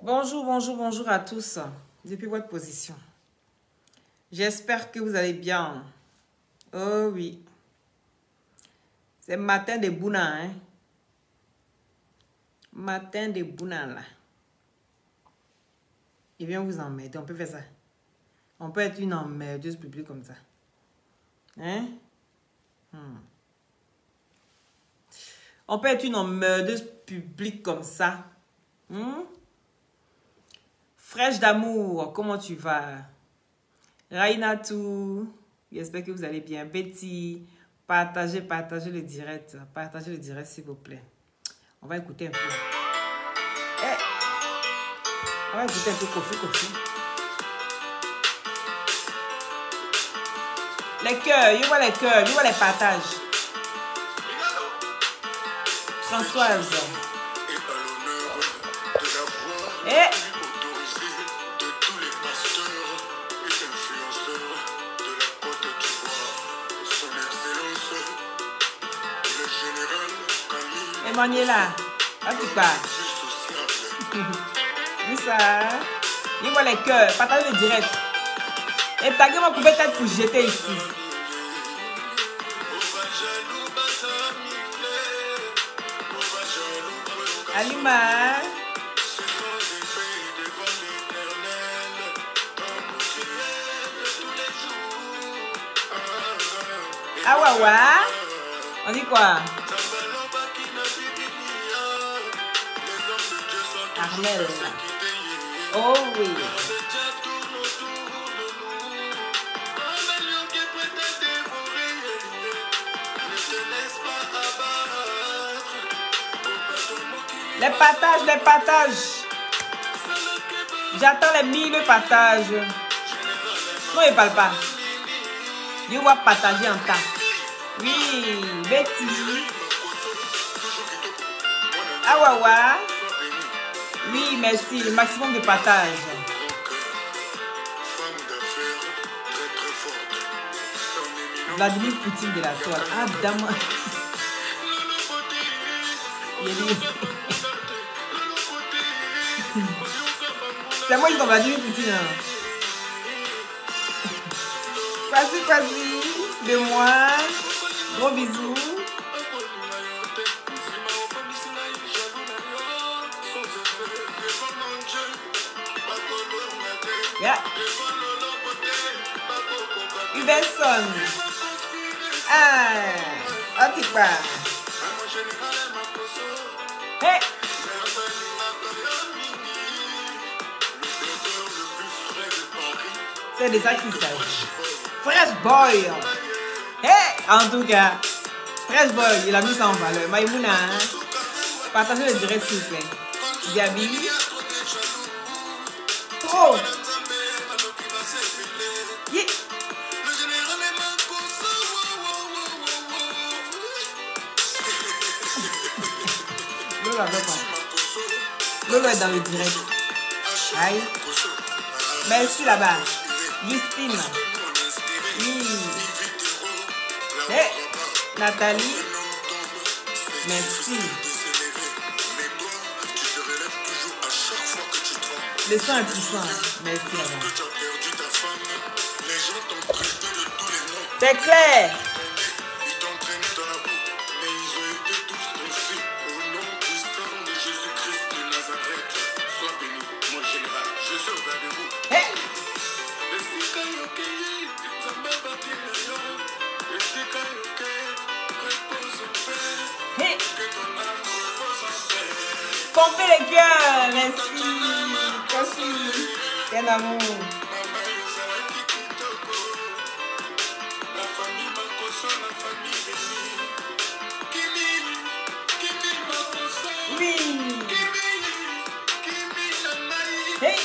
Bonjour, bonjour, bonjour à tous, depuis votre position. J'espère que vous allez bien. Oh oui. C'est matin de Bouna, hein. Matin de Bouna, là. Il vient vous emmerder, on peut faire ça. On peut être une emmerdeuse publique comme ça. Hein? On peut être une emmerdeuse publique comme ça. Fraîche d'amour, comment tu vas? Rainatou, j'espère que vous allez bien. Betty, partagez le direct. Partagez le direct, s'il vous plaît. On va écouter un peu. Eh, on va écouter un peu Kofi. Les cœurs, je vois les cœurs, je vois les partages. Françoise. Eh. Emmanuela, là tu pars. Oui ça. Il voit les cœurs, partagez le direct. Et taguez mon coupé tête pour jeter ici. Alima. Awawa. On dit quoi? Armel. Oh oui. Les partages. J'attends les 1000 partages. Non, il ne parle pas. Je vois partager en tas. Oui, Betty. Awawa. Oui, merci. Le maximum de partage. Vladimir Poutine de la toile. Ah, dame. C'est moi qui suis Vladimir Poutine. Quasi. De moi. Gros bisous. Yeah. Uberson. Ah, tu pars. Hey. C'est de ça qu'il s'agit. Fresh Boy. Hey, en tout cas, Fresh Boy, il a mis ça en valeur. Maïmouna, hein? Partagez le direct s'il vous plaît. Diaby. Trop. Yeah. Lolo est dans le direct. Aïe. Merci là-bas. Justine. Oui. Hey. Nathalie. Merci. Le son est puissant. Merci à vous. C'est clair. Hey. Hey. Pompez les cœurs. Merci. Merci. Quel amour. Oui. Hey.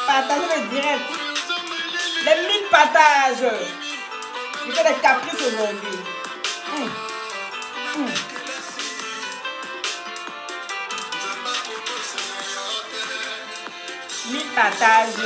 Partagez le direct. Les 1000 partages. Je fais des caprices aujourd'hui. 1000 partages.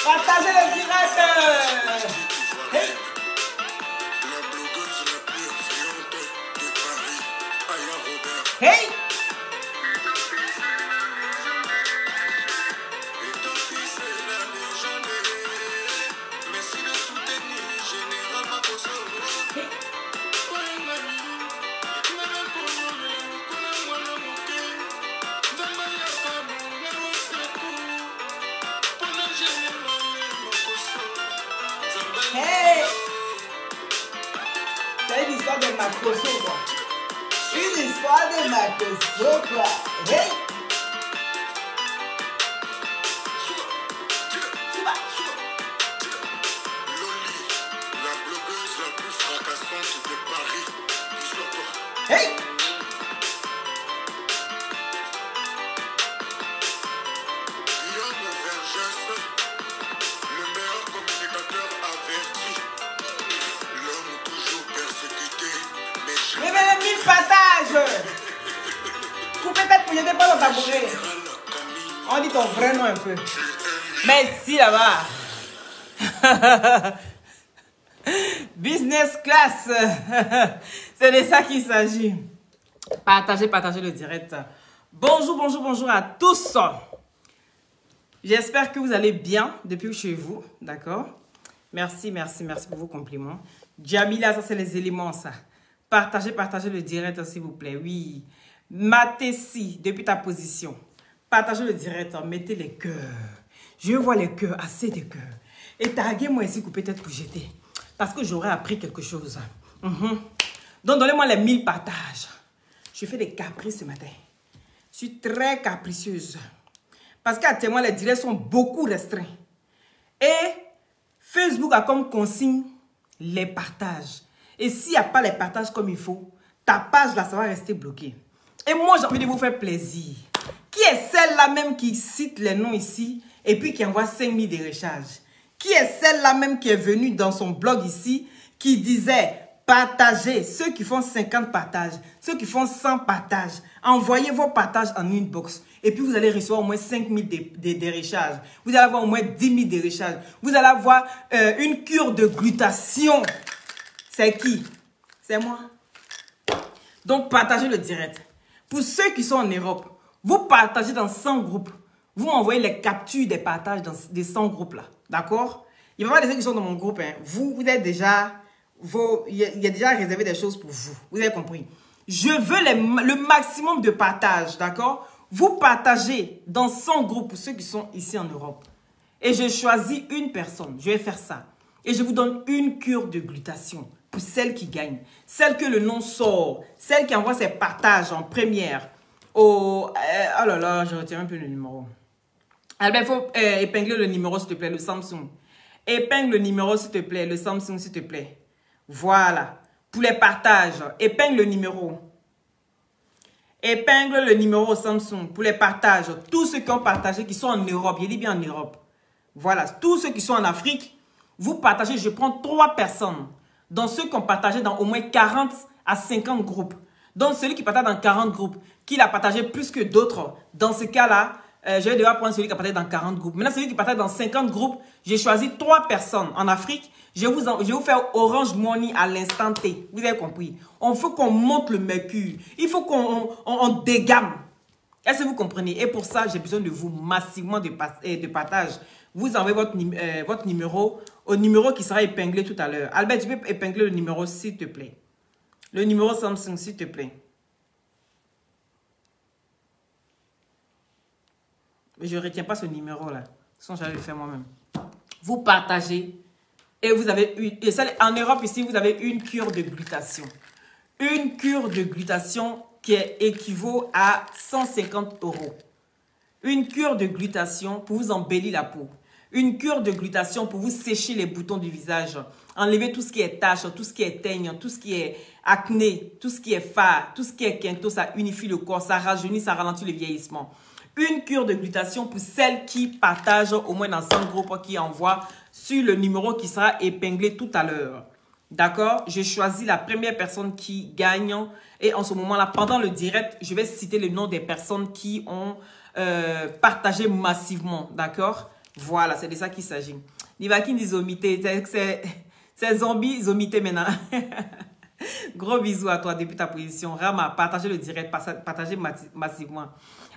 Partagez le direct. Hey. Hey. Hey! C'est une histoire de Makoso, quoi. Une histoire de Makoso, quoi. Hey! La blogueuse la plus fracassante de Paris. Hey! Guillaume Vergès, le meilleur communicateur averti. L'homme toujours persécuté, mais jamais. Révélez 1000 partages! Coupez tête pour y pas dans ta bourrée. On dit ton vrai nom un peu. Merci là-bas. Business class. C'est de ça qu'il s'agit. Partagez, partagez le direct. Bonjour, bonjour, bonjour à tous. J'espère que vous allez bien depuis chez vous. D'accord? Merci, merci, merci pour vos compliments. Jamila, ça c'est les éléments, ça. Partagez, partagez le direct, s'il vous plaît. Oui. Matessi, depuis ta position. Partagez le direct, mettez les cœurs. Je vois les cœurs, assez de cœurs. Et taguez-moi ici, peut-être pour jeter. Parce que j'aurais appris quelque chose. Donc, donnez-moi les 1000 partages. Je fais des caprices ce matin. Je suis très capricieuse. Parce qu'actuellement, les directs sont beaucoup restreints. Et Facebook a comme consigne les partages. Et s'il n'y a pas les partages comme il faut, ta page là, ça va rester bloquée. Et moi, j'ai envie de vous faire plaisir. Qui est celle-là même qui cite les noms ici et puis qui envoie 5000 de recharge? Qui est celle-là même qui est venue dans son blog ici qui disait partagez ceux qui font 50 partages, ceux qui font 100 partages. Envoyez vos partages en inbox et puis vous allez recevoir au moins 5000 de recharge. Vous allez avoir au moins 10 000 de recharge. Vous allez avoir une cure de glutation. C'est qui? C'est moi. Donc partagez le direct. Pour ceux qui sont en Europe, vous partagez dans 100 groupes. Vous m'envoyez les captures des partages dans des 100 groupes là. D'accord? Il va y avoir des gens qui sont dans mon groupe. Hein. Vous êtes déjà... il y a déjà réservé des choses pour vous. Vous avez compris? Je veux le maximum de partages. D'accord? Vous partagez dans 100 groupes pour ceux qui sont ici en Europe. Et je choisis une personne. Je vais faire ça. Et je vous donne une cure de glutation pour celle qui gagne. Celle que le nom sort. Celle qui envoie ses partages en première. Oh là là, je retiens un peu le numéro. Albert, il faut épingler le numéro, s'il te plaît, le Samsung. Épingle le numéro, s'il te plaît, le Samsung, s'il te plaît. Voilà. Pour les partages, épingle le numéro. Épingle le numéro Samsung pour les partages. Tous ceux qui ont partagé, qui sont en Europe, je dis bien en Europe. Voilà. Tous ceux qui sont en Afrique, vous partagez, je prends 3 personnes. Dans ceux qui ont partagé dans au moins 40 à 50 groupes. Donc, celui qui partage dans 40 groupes, qui l'a partagé plus que d'autres, dans ce cas-là, je vais devoir prendre celui qui a partagé dans 40 groupes. Maintenant, celui qui partage dans 50 groupes, j'ai choisi 3 personnes en Afrique. Je vais vous faire Orange Money à l'instant T. Vous avez compris? On faut qu'on monte le mercure. Il faut qu'on dégamme. Est-ce que vous comprenez? Et pour ça, j'ai besoin de vous massivement de partage. Vous envoyez votre numéro au numéro qui sera épinglé tout à l'heure. Albert, tu peux épingler le numéro, s'il te plaît. Le numéro Samsung, s'il te plaît. Mais je ne retiens pas ce numéro-là. Sinon, j'allais le faire moi-même. Vous partagez. Et vous avez en Europe, ici, vous avez une cure de glutation. Une cure de glutation qui équivaut à 150 €. Une cure de glutation pour vous embellir la peau. Une cure de glutation pour vous sécher les boutons du visage. Enlever tout ce qui est taches, tout ce qui est teigne, tout ce qui est acné, tout ce qui est fard, tout ce qui est quinto. Ça unifie le corps, ça rajeunit, ça ralentit le vieillissement. Une cure de glutation pour celles qui partagent au moins dans 100 groupes qui envoient sur le numéro qui sera épinglé tout à l'heure. D'accord? Je choisis la première personne qui gagne. Et en ce moment-là, pendant le direct, je vais citer le nom des personnes qui ont partagé massivement. D'accord? Voilà, c'est de ça qu'il s'agit. Nivakin dit zomité. C'est zombie zomité maintenant. Gros bisous à toi depuis ta position. Rama, partagez le direct, partagez massivement.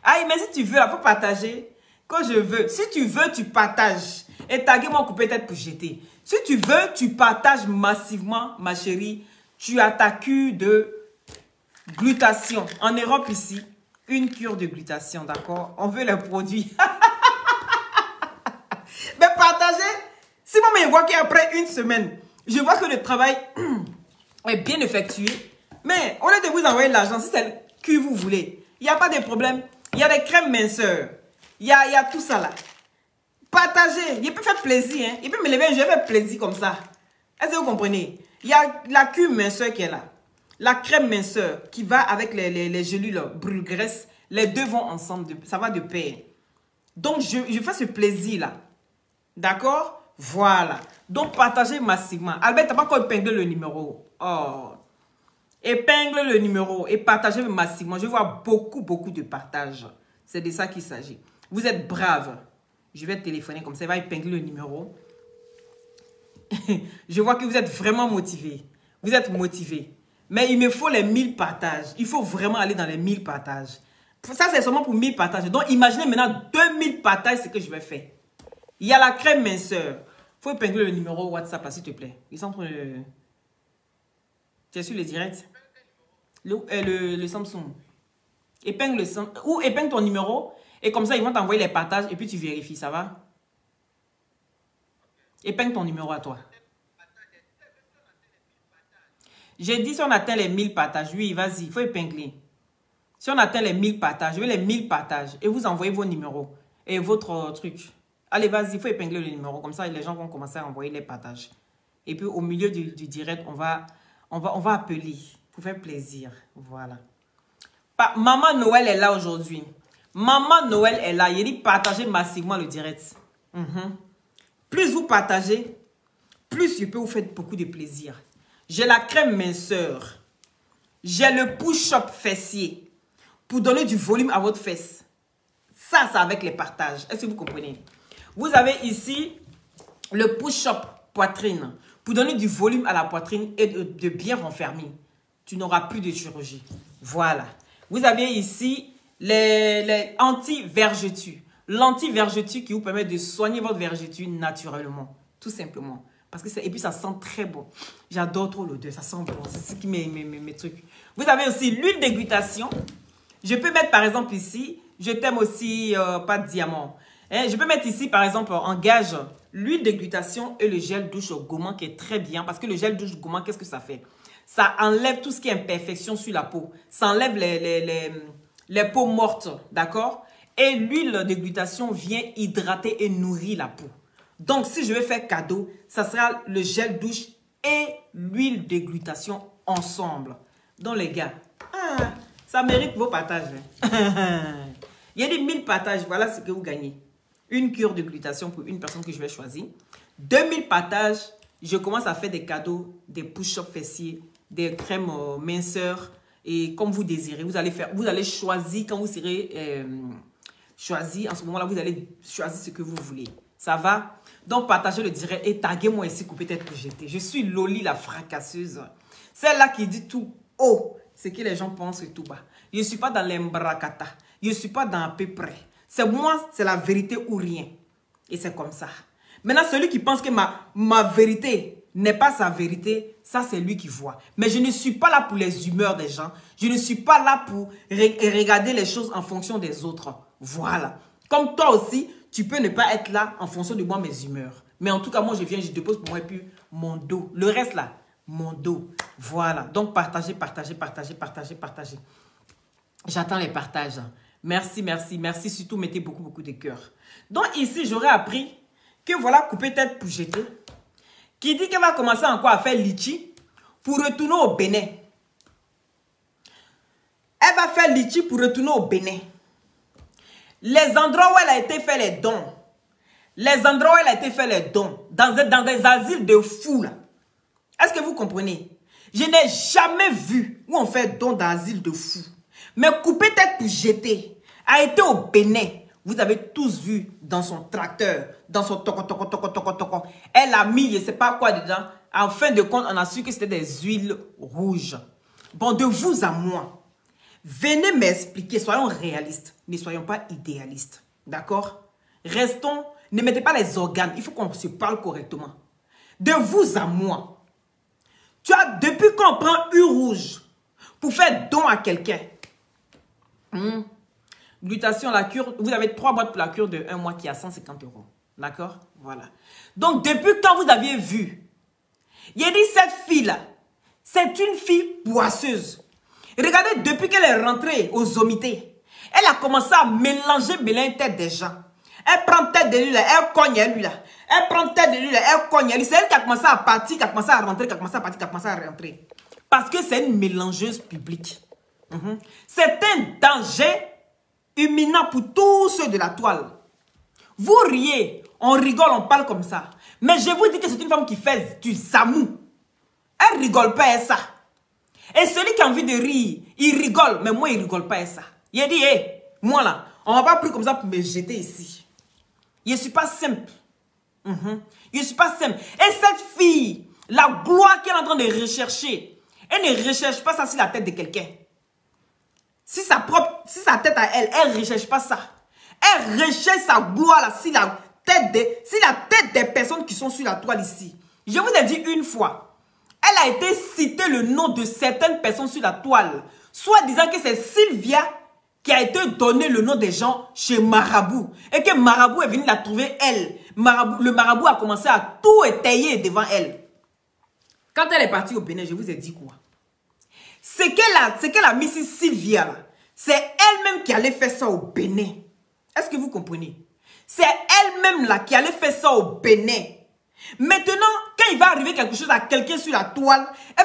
Aïe, mais si tu veux, il faut partager. Quand je veux. Si tu veux, tu partages. Et taguez-moi couper tête pour jeter. Si tu veux, tu partages massivement, ma chérie. Tu as ta cure de glutation. En Europe, ici, une cure de glutation, d'accord? On veut les produits. Mais partagez. Si moi, je vois qu'après une semaine, je vois que le travail est bien effectué. Mais au lieu de vous envoyer l'argent, si c'est que vous voulez, il n'y a pas de problème. Il y a des crèmes minceurs. Il y a tout ça là. Partagez. Il peut faire plaisir. Hein. Il peut me lever, je vais faire plaisir comme ça. Est-ce que vous comprenez? Il y a la cure minceur qui est là. La crème minceur qui va avec les gélules brûle-graisse. Les deux vont ensemble. Ça va de pair. Donc, je fais ce plaisir là. D'accord? Voilà. Donc, partagez massivement. Albert, tu n'as pas encore épinglé le numéro. Oh. Épingle le numéro et partagez massivement. Je vois beaucoup de partages. C'est de ça qu'il s'agit. Vous êtes braves. Je vais téléphoner comme ça. Il va épingler le numéro. Je vois que vous êtes vraiment motivés. Vous êtes motivés. Mais il me faut les 1000 partages. Il faut vraiment aller dans les 1000 partages. Ça, c'est seulement pour 1000 partages. Donc, imaginez maintenant 2000 partages, ce que je vais faire. Il y a la crème minceur. Il faut épingler le numéro WhatsApp, s'il te plaît. Ils sont en train de... Tu es sur le direct? Le Samsung. Épingle le Samsung. Ou épingle ton numéro. Et comme ça, ils vont t'envoyer les partages. Et puis, tu vérifies. Ça va? Épingle ton numéro à toi. J'ai dit si on atteint les 1000 partages. Oui, vas-y. Il faut épingler. Si on atteint les 1000 partages, je veux les 1000 partages. Et vous envoyez vos numéros. Et votre truc. Allez, vas-y. Il faut épingler le numéro. Comme ça, les gens vont commencer à envoyer les partages. Et puis, au milieu du direct, on va appeler. Pour faire plaisir. Voilà. Maman Noël est là aujourd'hui. Maman Noël est là. Il dit partagez massivement le direct. Plus vous partagez, plus je peux vous faire beaucoup de plaisir. J'ai la crème minceur. J'ai le push-up fessier. Pour donner du volume à votre fesse. Ça, c'est avec les partages. Est-ce que vous comprenez? Vous avez ici le push-up poitrine. Pour donner du volume à la poitrine et de bien renfermer. Tu n'auras plus de chirurgie. Voilà. Vous avez ici les anti-vergetures. L'anti-vergeture qui vous permet de soigner votre vergeture naturellement. Tout simplement. Parce que et puis ça sent très bon. J'adore trop l'odeur. Ça sent bon. C'est ce qui mes trucs. Vous avez aussi l'huile déglutation. Je peux mettre par exemple ici. Je t'aime aussi pas de diamant. Hein, je peux mettre ici par exemple en gage l'huile déglutation et le gel douche gommant qui est très bien. Parce que le gel douche gommant, qu'est-ce que ça fait? Ça enlève tout ce qui est imperfection sur la peau. Ça enlève les peaux mortes. D'accord? Et l'huile de glutation vient hydrater et nourrir la peau. Donc, si je vais faire cadeau, ça sera le gel douche et l'huile de glutation ensemble. Donc, les gars, ça mérite vos partages. Il y a des 1000 partages. Voilà ce que vous gagnez. Une cure de glutation pour une personne que je vais choisir. 2000 partages. Je commence à faire des cadeaux, des push-up fessiers, des crèmes minceurs. Et comme vous désirez, vous allez choisir quand vous serez... choisir, en ce moment-là, vous allez choisir ce que vous voulez. Ça va? Donc, partagez le direct et taguez-moi ici, coupez tête pour jeter. Je suis Loli, la fracasseuse. Celle-là qui dit tout haut, ce que les gens pensent tout bas. Je ne suis pas dans l'embrakata. Je ne suis pas dans à peu près. C'est moi, c'est la vérité ou rien. Et c'est comme ça. Maintenant, celui qui pense que ma vérité n'est pas sa vérité, ça c'est lui qui voit. Mais je ne suis pas là pour les humeurs des gens. Je ne suis pas là pour regarder les choses en fonction des autres. Voilà. Comme toi aussi, tu peux ne pas être là en fonction de moi, mes humeurs. Mais en tout cas, moi, je viens, je dépose pour moi et puis mon dos. Le reste là, mon dos. Voilà. Donc, partagez, partagez, partagez, partagez, partagez. J'attends les partages. Merci, merci, merci. Surtout, mettez beaucoup, beaucoup de cœurs. Donc, ici, j'aurais appris que voilà, couper tête pour jeter. Qui dit qu'elle va commencer encore à faire litchi pour retourner au Bénin. Elle va faire litchi pour retourner au Bénin. Les endroits où elle a été fait les dons. Les endroits où elle a été fait les dons. Dans des asiles de fous là. Est-ce que vous comprenez? Je n'ai jamais vu où on fait don d'asile de fous. Mais couper tête pour jeter a été au Bénin. Vous avez tous vu dans son tracteur, dans son toco. Elle a mis, je ne sais pas quoi dedans. En fin de compte, on a su que c'était des huiles rouges. Bon, de vous à moi, venez m'expliquer, soyons réalistes, ne soyons pas idéalistes. D'accord? Restons, ne mettez pas les organes, il faut qu'on se parle correctement. De vous à moi, tu as, depuis qu'on prend U rouge pour faire don à quelqu'un, glutation, la cure, vous avez 3 boîtes pour la cure de 1 mois qui est à 150 €. D'accord? Voilà. Donc, depuis quand vous aviez vu, il a dit cette fille-là, c'est une fille poisseuse. Regardez, depuis qu'elle est rentrée aux sommités, elle a commencé à mélanger une tête des gens. Elle prend tête de lui là, elle cogne lui là. Elle prend tête de lui là, elle cogne lui. C'est elle qui a commencé à partir, qui a commencé à rentrer, qui a commencé à partir, qui a commencé à rentrer. Parce que c'est une mélangeuse publique. C'est un danger imminent pour tous ceux de la toile. Vous riez, on rigole, on parle comme ça. Mais je vous dis que c'est une femme qui fait du samou. Elle rigole pas à ça. Et celui qui a envie de rire, il rigole. Mais moi, il rigole pas à ça. Il a dit, hé, moi là, on va pas pris comme ça pour me jeter ici. Je ne suis pas simple. Je ne suis pas simple. Et cette fille, la gloire qu'elle est en train de rechercher, elle ne recherche pas ça sur la tête de quelqu'un. Si sa tête à elle, elle ne recherche pas ça. Elle recherche sa gloire là, si la tête des personnes qui sont sur la toile ici. Je vous ai dit une fois, elle a été cité le nom de certaines personnes sur la toile, soit disant que c'est Sylvia qui a été donné le nom des gens chez Marabout. Et que Marabout est venu la trouver, elle. Le Marabout a commencé à tout étayer devant elle. Quand elle est partie au Bénin, je vous ai dit quoi? Ce qu'elle a mis ici, Sylvia, c'est elle-même qui allait faire ça au Bénin. Est-ce que vous comprenez? C'est elle-même là qui allait faire ça au Bénin. Maintenant, quand il va arriver quelque chose à quelqu'un sur la toile, on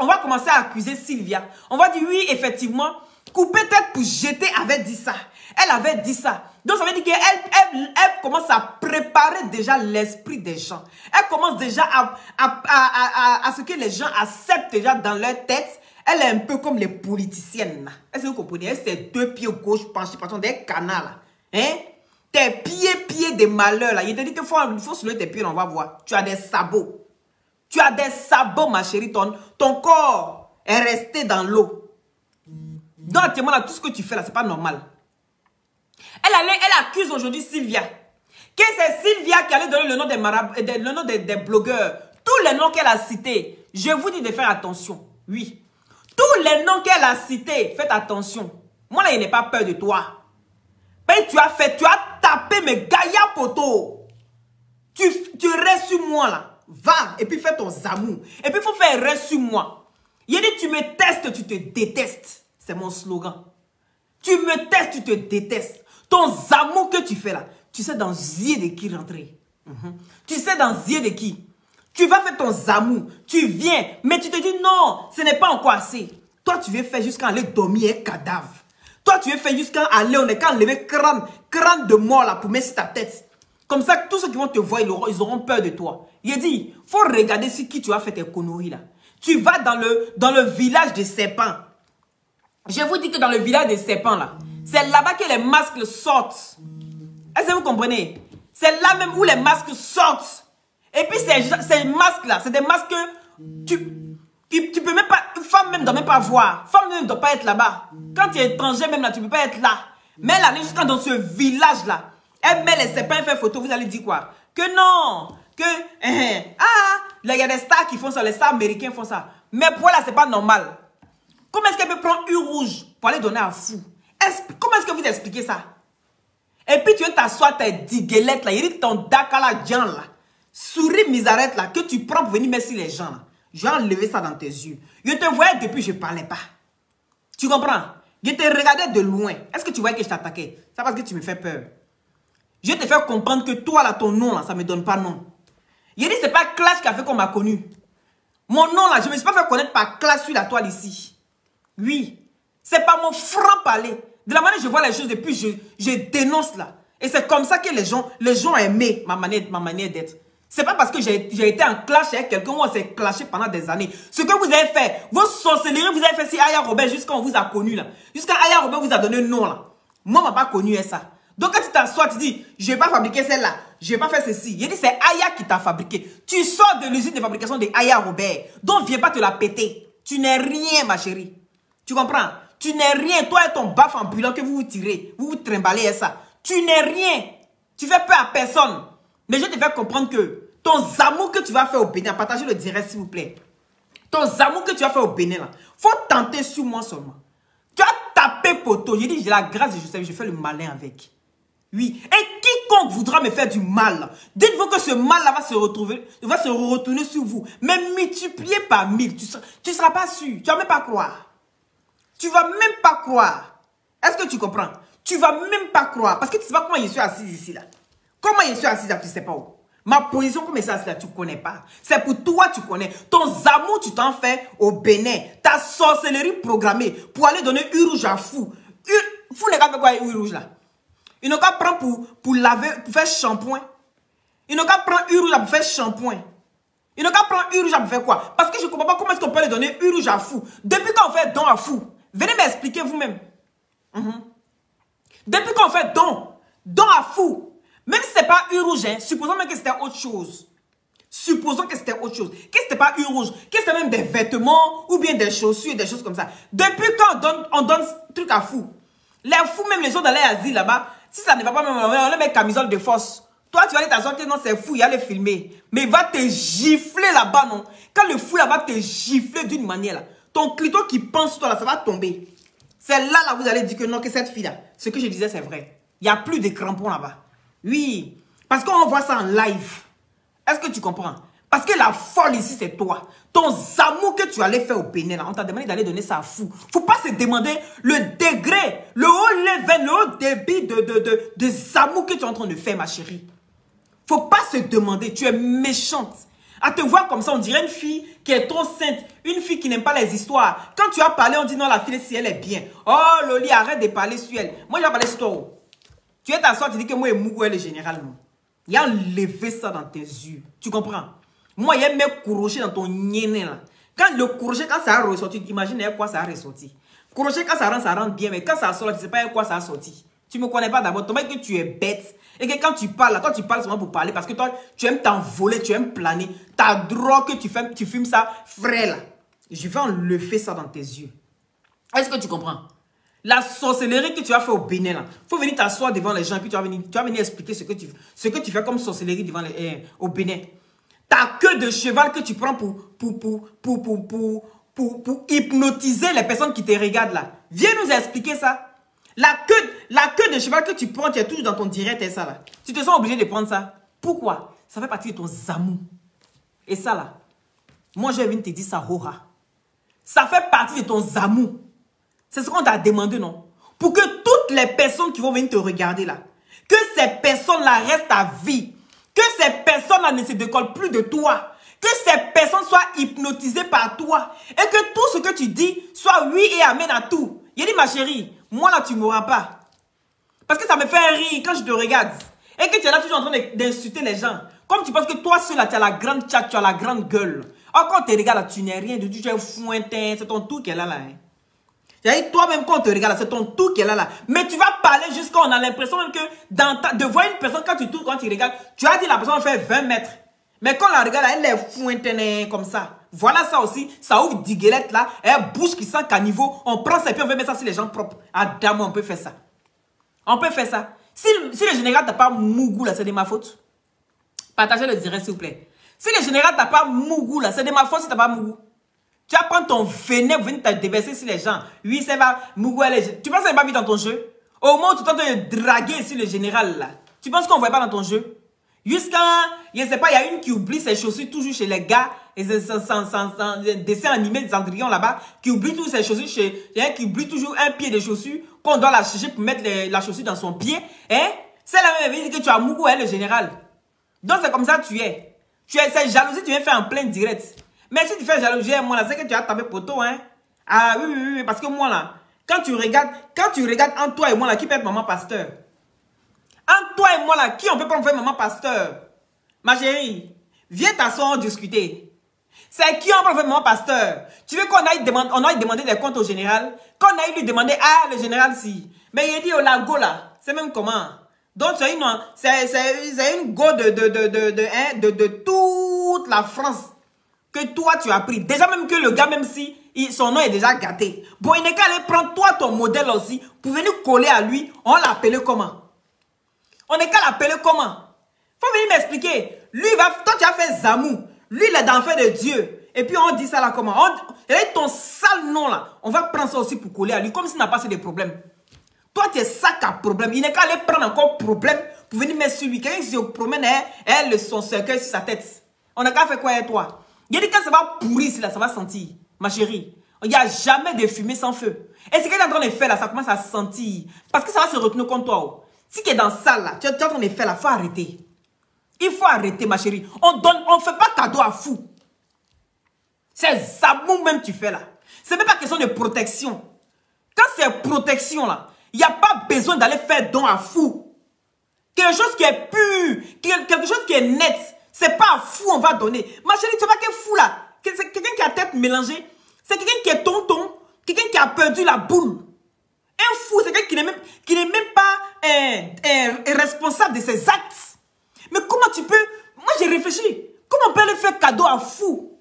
va commencer à accuser Sylvia. On va dire oui, effectivement, couper tête pour jeter avait dit ça. Elle avait dit ça. Donc ça veut dire qu'elle commence à préparer déjà l'esprit des gens. Elle commence déjà à ce que les gens acceptent déjà dans leur tête. Elle est un peu comme les politiciennes. Est-ce que vous comprenez? Elle, c'est 2 pieds gauche penchés, par des canals. Hein? Tes pieds des malheurs là. Il te dit qu'il faut soulever tes pieds, on va voir. Tu as des sabots. Tu as des sabots, ma chérie. Ton corps est resté dans l'eau. Donc, actuellement, là, tout ce que tu fais là, c'est pas normal. Elle accuse aujourd'hui Sylvia. Que c'est Sylvia qui allait donner le nom des marabouts, le nom des blogueurs. Tous les noms qu'elle a cités. Je vous dis de faire attention. Oui. Tous les noms qu'elle a cités, faites attention. Moi, là, il n'ai pas peur de toi. Mais tu as tapé mes gaillards poteaux. Tu restes sur moi, là. Va, et puis fais ton zamou. Et puis, il faut faire reste sur moi. Il a dit, tu me testes, tu te détestes. C'est mon slogan. Tu me testes, tu te détestes. Ton zamou que tu fais là, tu sais dans zier de qui rentrer. Tu sais dans zier de qui. Tu vas faire ton zamou, tu viens, mais tu te dis non, ce n'est pas encore assez. Toi, tu veux faire jusqu'à aller dormir un cadavre. Toi, tu veux faire jusqu'à aller, on est qu'à lever crâne de mort là pour mettre sur ta tête. Comme ça, tous ceux qui vont te voir, ils auront peur de toi. Il dit, faut regarder sur qui tu as fait tes conneries là. Tu vas dans le village des serpents. Je vous dis que dans le village des serpents là, c'est là-bas que les masques sortent. Est-ce que vous comprenez? C'est là même où les masques sortent. Et puis ces masques-là, c'est des masques que tu peux même pas, une femme même ne doit même pas voir. Femme même ne doit pas être là-bas. Quand tu es étranger même là, tu ne peux pas être là. Mais elle allait jusqu'à dans ce village-là. Elle met les serpents, elle fait photo, vous allez dire quoi? Que non, que, il y a des stars qui font ça, les stars américains font ça. Mais pour elle, là, c'est pas normal. Comment est-ce qu'elle peut prendre une rouge pour aller donner à fou? Comment est-ce que vous expliquez ça? Et puis tu viens t'asseoir tes diguelettes là. Il dit ton dakala djan là. Souris misarette là. Que tu prends pour venir mettre sur les gens là. Je vais enlever ça dans tes yeux. Je te voyais depuis je ne parlais pas. Tu comprends? Je te regardais de loin. Est-ce que tu voyais que je t'attaquais? C'est parce que tu me fais peur. Je te fais comprendre que toi là, ton nom là, ça ne me donne pas nom. Je dis c'est pas Clash qui a fait qu'on m'a connu. Mon nom là, je ne me suis pas fait connaître par Clash sur la toile ici. Oui. C'est pas mon franc-parler. De la manière dont je vois les choses depuis, je dénonce là. Et c'est comme ça que les gens ont aimé ma manière d'être. C'est pas parce que j'ai été en clash avec quelqu'un où on s'est clashé pendant des années. Ce que vous avez fait, vos sorcelleries, vous avez fait si Aya Robert jusqu'à on vous a connu là. Jusqu'à Aya Robert vous a donné un nom là. Moi, on m'a pas connu ça. Donc quand tu t'assois, tu dis, je vais pas fabriquer celle-là. Je vais pas faire ceci. Il dit, c'est Aya qui t'a fabriqué. Tu sors de l'usine de fabrication de Aya Robert. Donc viens pas te la péter. Tu n'es rien, ma chérie. Tu comprends? Tu n'es rien. Toi et ton baf ambulant que vous vous tirez. Vous vous trimballez et ça. Tu n'es rien. Tu fais peur à personne. Mais je te fais comprendre que ton zamour que tu vas faire au Bénin, partagez le direct s'il vous plaît. Ton zamour que tu vas faire au Bénin, là, faut tenter sur moi seulement. Tu as tapé poteau. J'ai dit, j'ai la grâce de Joseph, je fais le malin avec. Oui. Et quiconque voudra me faire du mal, dites-vous que ce mal-là va se retourner sur vous. Mais multiplié par 1000. Tu ne seras pas sûr. Tu ne vas même pas croire. Tu ne vas même pas croire. Est-ce que tu comprends? Tu ne vas même pas croire. Parce que tu ne sais pas comment je suis assis ici, là. Comment je suis assis là, tu ne sais pas où. Ma position comme ça, tu ne connais pas. C'est pour toi, tu connais. Ton zamour, tu t'en fais au Bénin. Ta sorcellerie programmée pour aller donner une rouge à fou. Fou, les gars, fait quoi, une rouge là? Ils n'ont qu'à prendre pour laver, pour faire shampoing. Ils n'ont qu'à prendre une rouge pour faire shampoing. Ils n'ont qu'à prendre une rouge pour faire quoi? Parce que je ne comprends pas comment est-ce qu'on peut aller donner une rouge à fou. Depuis quand on fait don à fou? Venez m'expliquer vous-même. Depuis quand on fait don à fou. Même si ce n'est pas une rouge, hein, supposons même que c'était autre chose. Supposons que c'était autre chose. Que ce n'était pas une rouge. Que c'était même des vêtements ou bien des chaussures, des choses comme ça. Depuis quand on donne truc à fou. Les fous, même les autres dans les asiles là-bas, si ça ne va pas, même on les met camisole de force. Toi, tu vas aller t'asseoir, non, c'est fou, il va les filmer. Mais il va te gifler là-bas, non. Quand le fou là va te gifler d'une manière là, ton clito qui pense toi là, ça va tomber. C'est là, vous allez dire que non, que cette fille là, ce que je disais, c'est vrai. Il n'y a plus de crampons là-bas. Oui, parce qu'on voit ça en live. Est-ce que tu comprends? Parce que la folle ici, c'est toi. Ton zamour que tu allais faire au Bénin, là, on t'a demandé d'aller donner ça à fou. Faut pas se demander le degré, le haut level, le haut débit de zamour que tu es en train de faire, ma chérie. Faut pas se demander, tu es méchante. À te voir comme ça, on dirait une fille qui est trop sainte, une fille qui n'aime pas les histoires. Quand tu as parlé, on dit non, la fille, si elle est bien. Oh, Loli, arrête de parler sur elle. Moi, je vais parler sur toi. Tu es t'asseoir, tu dis que moi, et Mougou, elle est généralement. Il a enlevé ça dans tes yeux. Tu comprends? Moi, il y a même couroché dans ton niéné là. Quand le couroché, quand ça a ressorti, imagine avec quoi ça a ressorti. Couroché, quand ça rentre bien, mais quand ça sort, tu ne sais pas avec quoi ça a sorti. Tu ne me connais pas d'abord. Tu mets que tu es bête. Et que quand tu parles, là, toi, tu parles seulement pour parler. Parce que toi, tu aimes t'envoler, tu aimes planer. Ta drogue que tu fumes ça, frais là. Je vais enlever ça dans tes yeux. Est-ce que tu comprends? La sorcellerie que tu as fait au Bénin, là, faut venir t'asseoir devant les gens et puis tu vas venir expliquer ce que tu fais comme sorcellerie devant au Bénin. Ta queue de cheval que tu prends pour hypnotiser les personnes qui te regardent là. Viens nous expliquer ça. La queue de cheval que tu prends, tu es toujours dans ton direct et ça là. Tu te sens obligé de prendre ça. Pourquoi? Ça fait partie de ton zamour. Et ça là, moi je vais venir te dire ça, Rora. Ça fait partie de ton zamour. C'est ce qu'on t'a demandé, non? Pour que toutes les personnes qui vont venir te regarder là, que ces personnes-là restent à vie. Que ces personnes-là ne se décollent plus de toi. Que ces personnes soient hypnotisées par toi. Et que tout ce que tu dis soit oui et amen à tout. Il dit, ma chérie, moi là, tu ne m'auras pas. Parce que ça me fait rire quand je te regarde. Et que tu es là toujours en train d'insulter les gens. Comme tu penses que toi seul là, tu as la grande tchat, tu as la grande gueule. Or, quand on te regarde là, tu n'es rien de tout. Tu es fouintin, c'est ton tour qui est là. Hein. Toi-même, quand on te regarde, c'est ton tout qui est là. Mais tu vas parler jusqu'à on a l'impression même que de voir une personne, quand tu tournes, quand tu regardes, tu as dit la personne fait 20 mètres. Mais quand on la regarde, elle est fouintenée comme ça. Voilà ça aussi. Ça ouvre diguelette là. Elle bouche qui sent qu'à niveau. On prend ça et puis on veut mettre ça sur les gens propres. Adam, on peut faire ça. On peut faire ça. Si le général n'a pas Mougou là, c'est de ma faute. Partagez le direct s'il vous plaît. Si le général n'a pas Mougou là, c'est de ma faute si tu n'as pas Mougou. Tu vas prendre ton venin pour venir te déverser sur les gens. Oui, c'est va. Mougou, tu penses qu'elle n'est pas mis dans ton jeu? Au moment où tu es en train de draguer ici le général là, tu penses qu'on ne voit pas dans ton jeu? Jusqu'à, je ne sais pas, il y a une qui oublie ses chaussures toujours chez les gars, et dessin animé des Cendrillon là-bas, qui oublie toujours ses chaussures chez, qui oublie toujours un pied de chaussure, qu'on doit la chercher pour mettre la chaussure dans son pied, hein? C'est la même que tu as mougou, hein, le général. Donc c'est comme ça que tu es. Cette jalousie, tu viens faire en plein direct. Mais si tu fais jalousie, moi là, c'est que tu as tapé poteau, hein? Ah oui, parce que moi là, quand tu regardes entre toi et moi là, qui peut être maman pasteur? Entre toi et moi là, qui on peut pas faire maman pasteur? Ma chérie, viens t'asseoir discuter. C'est qui on peut faire maman pasteur? Tu veux qu'on aille demander des comptes au général? Qu'on aille lui demander, ah le général si. Mais il dit au lago là, c'est même comment? Donc c'est une go de toute la France que toi tu as pris. Déjà même que le gars, même si son nom est déjà gâté. Bon, il n'est qu'à aller prendre toi ton modèle aussi pour venir coller à lui. On l'appelait comment? On n'est qu'à l'appeler comment? Faut venir m'expliquer. Lui, toi tu as fait Zamou. Lui, il est d'enfer de Dieu. Et puis on dit ça là comment? Et ton sale nom là, on va prendre ça aussi pour coller à lui, comme s'il n'a pas assez de problèmes. Toi, tu es sac à problème. Il n'est qu'à aller prendre encore problème pour venir mettre sur lui. Quelqu'un qui se promène, son cercueil sur sa tête. On n'a qu'à faire quoi avec toi? Il a dit quand ça va pourrir, là, ça va sentir. Ma chérie, il n'y a jamais de fumée sans feu. Et ce qu'elle est en train de faire là, ça commence à sentir. Parce que ça va se retourner contre toi. Oh. Si tu es dans la salle là, tu es en train de faire là, il faut arrêter. Il faut arrêter, ma chérie. On ne fait pas cadeau à fou. C'est Zamou même tu fais là. C'est même pas question de protection. Quand c'est protection là, il n'y a pas besoin d'aller faire don à fou. Quelque chose qui est pur, quelque chose qui est net. C'est pas à fou on va donner. Ma chérie, tu sais pas qu'est fou là. C'est quelqu'un qui a tête mélangée. C'est quelqu'un qui est tonton. Quelqu'un qui a perdu la boule. Un fou, c'est quelqu'un qui n'est même pas responsable de ses actes. Mais comment tu peux... Moi j'ai réfléchi. Comment on peut aller faire cadeau à fou?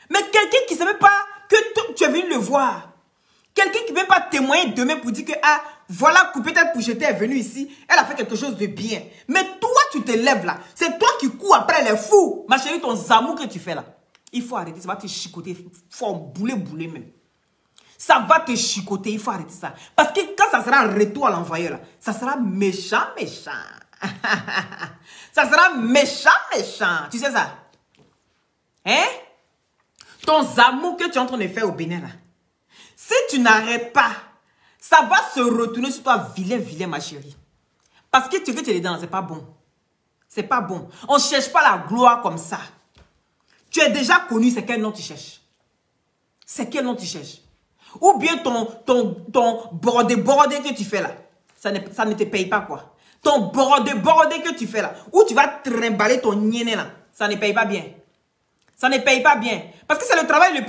Mais quelqu'un qui ne sait même pas que tu es venu le voir. Quelqu'un qui ne veut pas témoigner demain pour dire que, ah, voilà, peut-être pour j'étais venu ici, elle a fait quelque chose de bien. Mais toi, tu te lèves là. C'est toi qui cours après les fous. Ma chérie, ton zamou que tu fais là. Il faut arrêter, ça va te chicoter. Il faut bouler même. Ça va te chicoter, il faut arrêter ça. Parce que quand ça sera un retour à l'envoyeur là, ça sera méchant. Ça sera méchant. Tu sais ça? Hein? Ton zamou que tu es en train de faire au Bénin là. Si tu n'arrêtes pas, ça va se retourner sur toi, vilain, ma chérie. Parce que tu es dedans, c'est pas bon. C'est pas bon. On ne cherche pas la gloire comme ça. Tu es déjà connu, c'est quel nom tu cherches? C'est quel nom tu cherches? Ou bien ton bordé que tu fais là, ça ne te paye pas quoi. Ton bordé que tu fais là, où tu vas trimballer ton niéné là, ça ne paye pas bien. Ça ne paye pas bien. Parce que c'est le travail le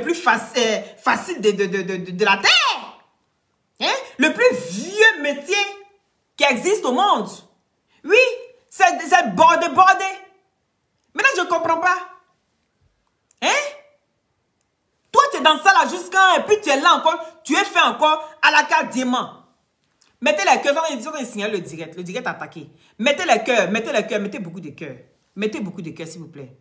plus facile de la terre. Hein? Le plus vieux métier qui existe au monde. Oui, c'est bordé. Maintenant, je ne comprends pas. Hein? Toi, tu es dans ça là jusqu'à... Et puis tu es là encore. Tu es fait encore à la carte diamant. Mettez les cœurs. Ils ont signalé le direct. Le direct attaqué. Mettez les cœurs. Mettez beaucoup de cœurs. Mettez beaucoup de cœurs, s'il vous plaît.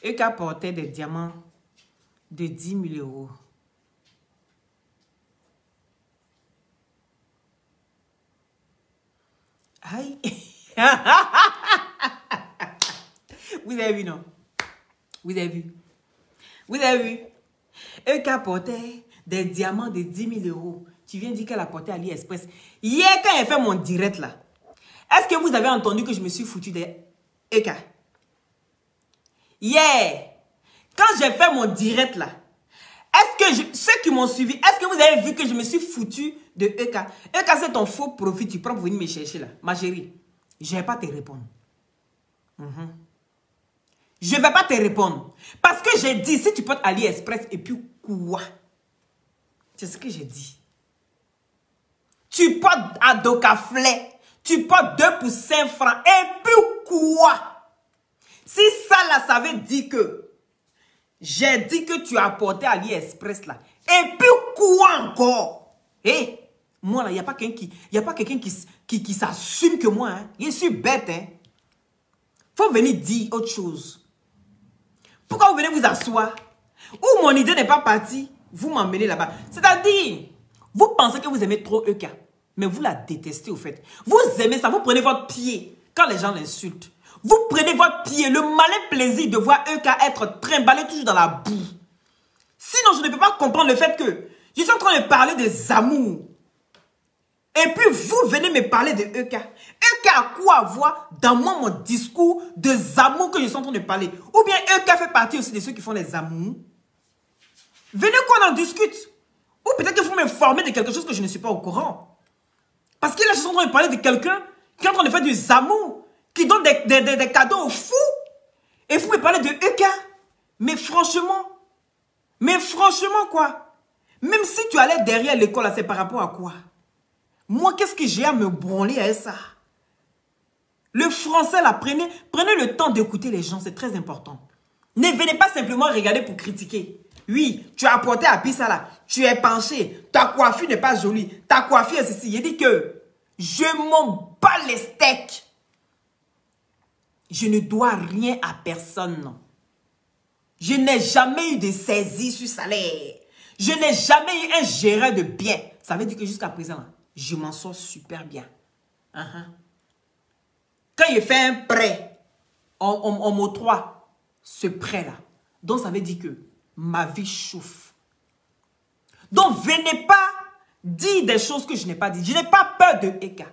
Eux qui apportaient des diamants de 10 000 €. Aïe. Vous avez vu, non? Vous avez vu? Eux qui apportaient des diamants de 10 000 €. Tu viens dire qu'elle a porté AliExpress. Hier, quand j'ai fait mon direct là, est-ce que vous avez entendu que je me suis foutu de Eka? Hier, quand j'ai fait mon direct là, est-ce que ceux qui m'ont suivi, est-ce que vous avez vu que je me suis foutu de Eka? Eka, c'est ton faux profit, tu prends pour venir me chercher là. Ma chérie, je ne vais pas te répondre. Je ne vais pas te répondre. Parce que j'ai dit, si tu portes AliExpress et puis quoi? C'est ce que j'ai dit. Tu portes Adokaflé, tu portes 2 pour 5 francs. Et puis quoi? Si ça là, ça veut dire que j'ai dit que tu as porté AliExpress là. Et puis quoi encore? Hé, moi là, il n'y a pas quelqu'un qui s'assume que moi. Hein. Je suis bête. Hein. Faut venir dire autre chose. Pourquoi vous venez vous asseoir? Ou mon idée n'est pas partie, vous m'emmenez là-bas. C'est-à-dire, vous pensez que vous aimez trop EK, mais vous la détestez au fait. Vous aimez ça, vous prenez votre pied quand les gens l'insultent. Vous prenez votre pied, le malin plaisir de voir EK être trimballé toujours dans la boue. Sinon, je ne peux pas comprendre le fait que je suis en train de parler des amours. Et puis, vous venez me parler de EK. EK a quoi avoir dans mon discours des amours que je suis en train de parler? Ou bien EK fait partie aussi de ceux qui font les amours? Venez qu'on en discute. Ou peut-être que vous m'informez de quelque chose que je ne suis pas au courant. Parce que là, je suis en train de parler de quelqu'un qui est en train de faire du amour, qui donne des cadeaux aux fous. Et vous me parlez de EK. Mais franchement quoi? Même si tu allais derrière l'école, c'est par rapport à quoi? Moi, qu'est-ce que j'ai à me branler à ça? Le français, là, prenez le temps d'écouter les gens, c'est très important. Ne venez pas simplement regarder pour critiquer. Oui, tu as apporté à Pissa là, tu es penché, ta coiffure n'est pas jolie, ta coiffure est ceci. Il dit que je m'en bats les steaks. Je ne dois rien à personne. Je n'ai jamais eu de saisie sur salaire. Je n'ai jamais eu un gérant de bien. Ça veut dire que jusqu'à présent, là, je m'en sors super bien. Quand il fait un prêt, on m'octroie ce prêt-là. Donc, ça veut dire que ma vie chauffe. Donc, venez pas dire des choses que je n'ai pas dit. Je n'ai pas peur de EK.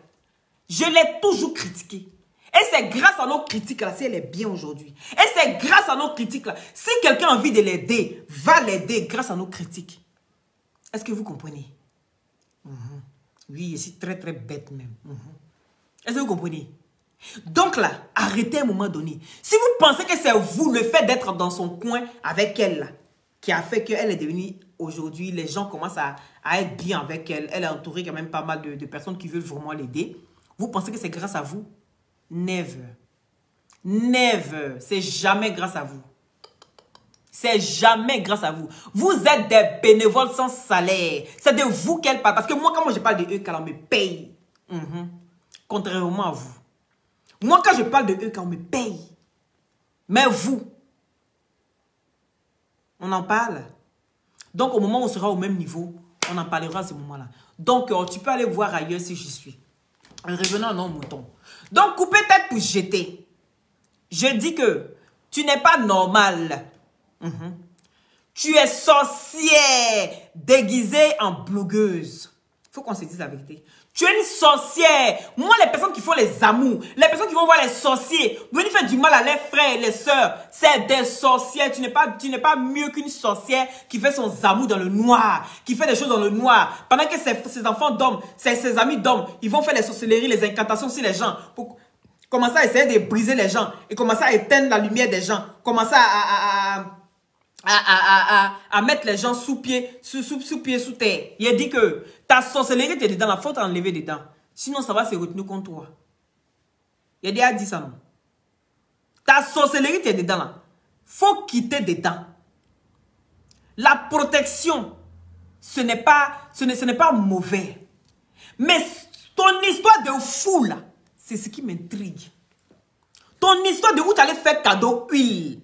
Je l'ai toujours critiqué. Et c'est grâce à nos critiques-là, si elle est bien aujourd'hui. Et c'est grâce à nos critiques-là. Si quelqu'un a envie de l'aider, va l'aider grâce à nos critiques. Est-ce que vous comprenez? Oui, je suis très très bête même. Est-ce que vous comprenez? Donc là, arrêtez à un moment donné. Si vous pensez que c'est vous, le fait d'être dans son coin avec elle, là, qui a fait qu'elle est devenue aujourd'hui, les gens commencent à être bien avec elle. Elle est entourée quand même pas mal de personnes qui veulent vraiment l'aider. Vous pensez que c'est grâce à vous? Never. Never. C'est jamais grâce à vous. C'est jamais grâce à vous. Vous êtes des bénévoles sans salaire. C'est de vous qu'elle parle. Parce que moi, quand je parle de eux, quand on me paye. Contrairement à vous. Moi, quand je parle de eux, quand on me paye. Mais vous, on en parle. Donc, au moment où on sera au même niveau, on en parlera à ce moment-là. Donc, tu peux aller voir ailleurs si j'y suis. Revenons à nos moutons. Donc, couper tête pour jeter. Je dis que tu n'es pas normal. Tu es sorcière déguisée en blogueuse. Il faut qu'on se dise la vérité. Tu es une sorcière. Moi, les personnes qui font les amours, les personnes qui vont voir les sorciers, venir faire du mal à les frères et les sœurs, c'est des sorcières. Tu n'es pas mieux qu'une sorcière qui fait son amour dans le noir, qui fait des choses dans le noir. Pendant que ses enfants d'hommes, ses amis d'hommes, ils vont faire les sorcelleries, les incantations sur les gens pour commencer à essayer de briser les gens et commencer à éteindre la lumière des gens, commencer à mettre les gens sous pied, sous terre. Il a dit que ta sorcellerie t'es dedans, la faute à enlever dedans. Sinon, ça va se retenir contre toi. Il a dit ça, non? Ta sorcellerie t'es dedans, là. Faut quitter dedans. La protection, ce n'est pas mauvais. Mais ton histoire de fou, là, c'est ce qui m'intrigue. Ton histoire de où tu allais faire cadeau huile